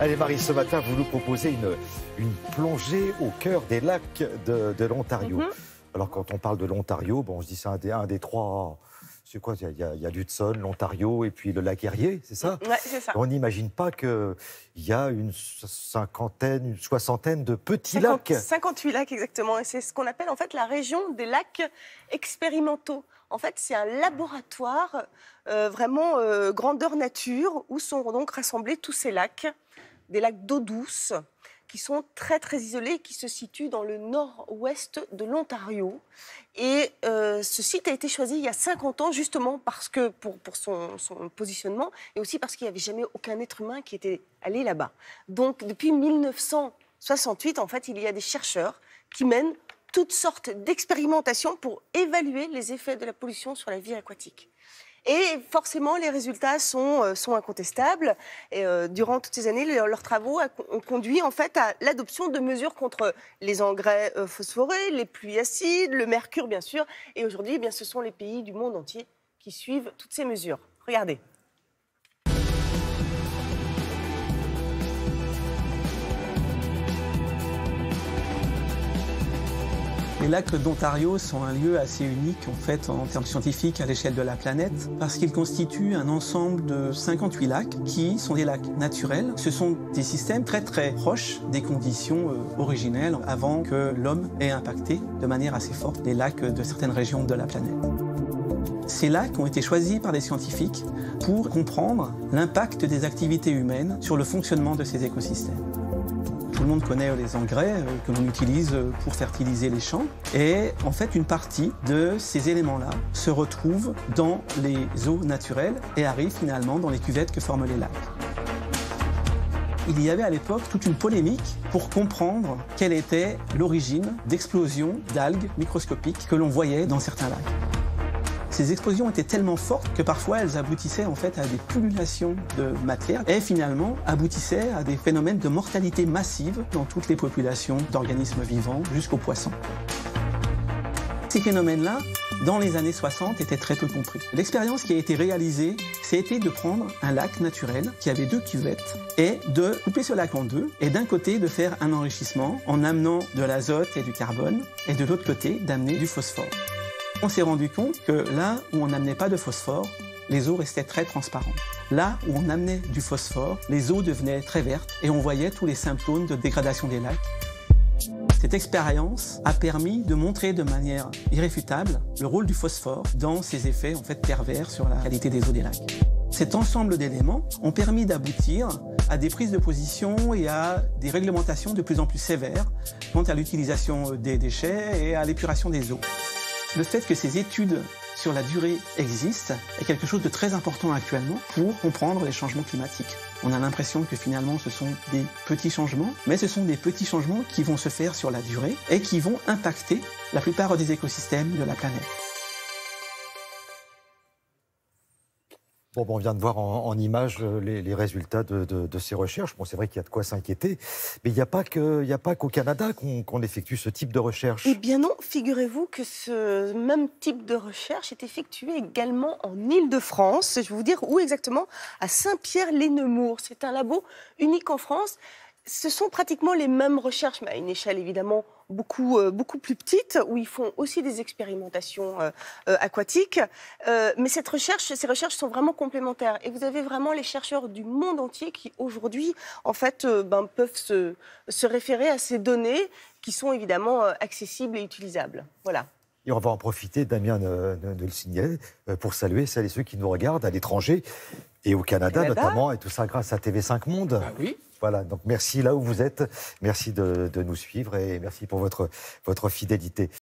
Allez Marie, ce matin, vous nous proposez une plongée au cœur des lacs de l'Ontario. Alors quand on parle de l'Ontario, bon, on se dit c'est un des trois... C'est quoi? Il y a l'Hudson, l'Ontario et puis le lac Erie, c'est ça? Ouais, c'est ça. On n'imagine pas qu'il y a une soixantaine de petits lacs. 58 lacs exactement, et c'est ce qu'on appelle en fait la région des lacs expérimentaux. En fait, c'est un laboratoire vraiment grandeur nature où sont donc rassemblés tous ces lacs, des lacs d'eau douce qui sont très très isolés, qui se situent dans le nord-ouest de l'Ontario. Et ce site a été choisi il y a 50 ans justement parce que pour son positionnement et aussi parce qu'il n'y avait jamais aucun être humain qui était allé là-bas. Donc depuis 1968, en fait, il y a des chercheurs qui mènent toutes sortes d'expérimentations pour évaluer les effets de la pollution sur la vie aquatique. Et forcément, les résultats sont incontestables. Et durant toutes ces années, leurs travaux ont conduit en fait à l'adoption de mesures contre les engrais phosphorés, les pluies acides, le mercure bien sûr. Et aujourd'hui, eh bien, ce sont les pays du monde entier qui suivent toutes ces mesures. Regardez. Les lacs d'Ontario sont un lieu assez unique en fait en termes scientifiques à l'échelle de la planète parce qu'ils constituent un ensemble de 58 lacs qui sont des lacs naturels. Ce sont des systèmes très très proches des conditions originelles avant que l'homme ait impacté de manière assez forte les lacs de certaines régions de la planète. Ces lacs ont été choisis par des scientifiques pour comprendre l'impact des activités humaines sur le fonctionnement de ces écosystèmes. Tout le monde connaît les engrais que l'on utilise pour fertiliser les champs. Et en fait, une partie de ces éléments-là se retrouve dans les eaux naturelles et arrive finalement dans les cuvettes que forment les lacs. Il y avait à l'époque toute une polémique pour comprendre quelle était l'origine d'explosions d'algues microscopiques que l'on voyait dans certains lacs. Ces explosions étaient tellement fortes que parfois elles aboutissaient en fait à des pullulations de matière et finalement aboutissaient à des phénomènes de mortalité massive dans toutes les populations d'organismes vivants jusqu'aux poissons. Ces phénomènes-là, dans les années 60, étaient très peu compris. L'expérience qui a été réalisée, c'était de prendre un lac naturel qui avait 2 cuvettes et de couper ce lac en 2 et d'un côté de faire un enrichissement en amenant de l'azote et du carbone et de l'autre côté d'amener du phosphore. On s'est rendu compte que là où on n'amenait pas de phosphore, les eaux restaient très transparentes. Là où on amenait du phosphore, les eaux devenaient très vertes et on voyait tous les symptômes de dégradation des lacs. Cette expérience a permis de montrer de manière irréfutable le rôle du phosphore dans ses effets en fait pervers sur la qualité des eaux des lacs. Cet ensemble d'éléments ont permis d'aboutir à des prises de position et à des réglementations de plus en plus sévères quant à l'utilisation des déchets et à l'épuration des eaux. Le fait que ces études sur la durée existent est quelque chose de très important actuellement pour comprendre les changements climatiques. On a l'impression que finalement ce sont des petits changements, mais ce sont des petits changements qui vont se faire sur la durée et qui vont impacter la plupart des écosystèmes de la planète. Bon, on vient de voir en images les résultats de ces recherches. Bon, c'est vrai qu'il y a de quoi s'inquiéter, mais il n'y a pas qu'au Canada qu'on effectue ce type de recherche. Eh bien non, figurez-vous que ce même type de recherche est effectué également en Île-de-France. Je vais vous dire où exactement, à Saint-Pierre-les-Nemours. C'est un labo unique en France. Ce sont pratiquement les mêmes recherches, mais à une échelle évidemment beaucoup plus petite, où ils font aussi des expérimentations aquatiques. Mais ces recherches sont vraiment complémentaires. Et vous avez vraiment les chercheurs du monde entier qui, aujourd'hui, en fait, peuvent se référer à ces données qui sont évidemment accessibles et utilisables. Voilà. Et on va en profiter, Damien de le signaler, pour saluer celles et ceux qui nous regardent à l'étranger et au Canada notamment, et tout ça grâce à TV5 Monde. Ah oui. Voilà, donc merci là où vous êtes, merci de nous suivre et merci pour votre fidélité.